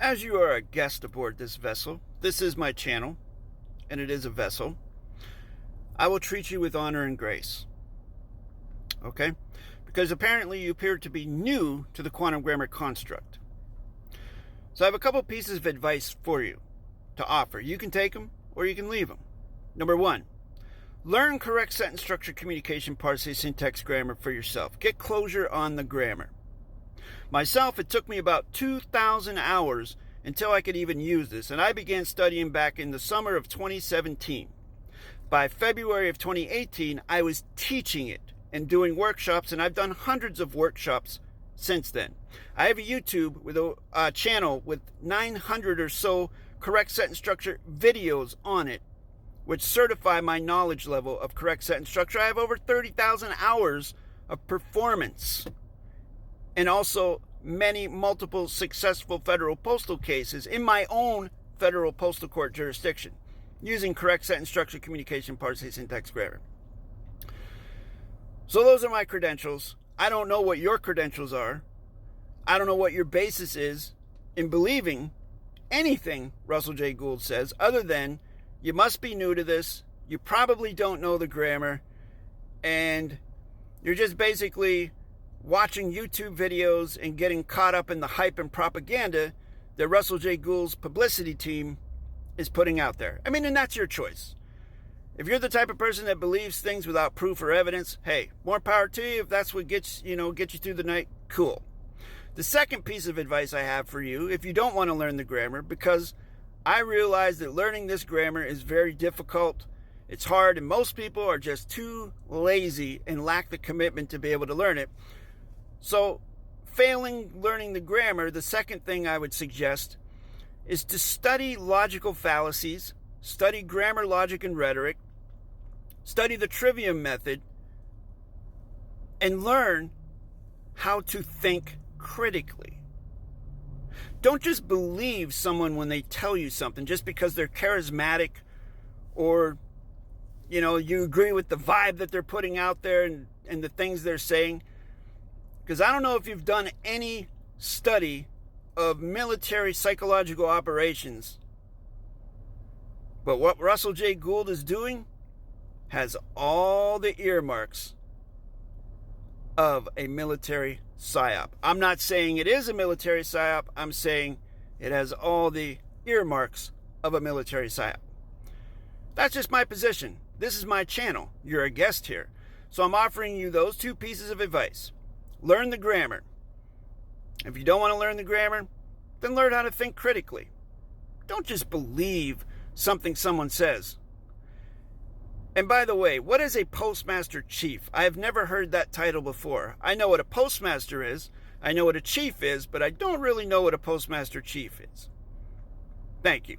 As you are a guest aboard this vessel, this is my channel, and it is a vessel, I will treat you with honor and grace. Okay? Because apparently you appear to be new to the quantum grammar construct. So I have a couple pieces of advice for you to offer. You can take them or you can leave them. Number one, learn correct sentence structure, communication, parenthesis, syntax, grammar for yourself. Get closure on the grammar. Myself, it took me about 2,000 hours until I could even use this, and I began studying back in the summer of 2017. By February of 2018, I was teaching it and doing workshops, and I've done hundreds of workshops since then. I have a YouTube with a channel with 900 or so correct sentence structure videos on it, which certify my knowledge level of correct sentence structure. I have over 30,000 hours of performance, and also multiple successful federal postal cases in my own federal postal court jurisdiction using correct sentence structure, communication, parenthesis, syntax, grammar. So those are my credentials. I don't know what your credentials are. I don't know what your basis is in believing anything Russell J. Gould says, other than you must be new to this, you probably don't know the grammar, and you're just basically watching YouTube videos and getting caught up in the hype and propaganda that Russell J. Gould's publicity team is putting out there. I mean, and that's your choice. If you're the type of person that believes things without proof or evidence, hey, more power to you. If that's what gets you through the night, cool. The second piece of advice I have for you, if you don't want to learn the grammar, because I realize that learning this grammar is very difficult, it's hard, and most people are just too lazy and lack the commitment to be able to learn it. So, failing learning the grammar, the second thing I would suggest is to study logical fallacies, study grammar, logic, and rhetoric, study the trivium method, and learn how to think critically. Don't just believe someone when they tell you something just because they're charismatic or, you agree with the vibe that they're putting out there and the things they're saying. Because I don't know if you've done any study of military psychological operations, but what Russell J. Gould is doing has all the earmarks of a military psyop. I'm not saying it is a military psyop. I'm saying it has all the earmarks of a military psyop. That's just my position. This is my channel. You're a guest here. So I'm offering you those two pieces of advice. Learn the grammar. If you don't want to learn the grammar, then learn how to think critically. Don't just believe something someone says. And by the way, what is a postmaster chief? I have never heard that title before. I know what a postmaster is. I know what a chief is, but I don't really know what a postmaster chief is. Thank you.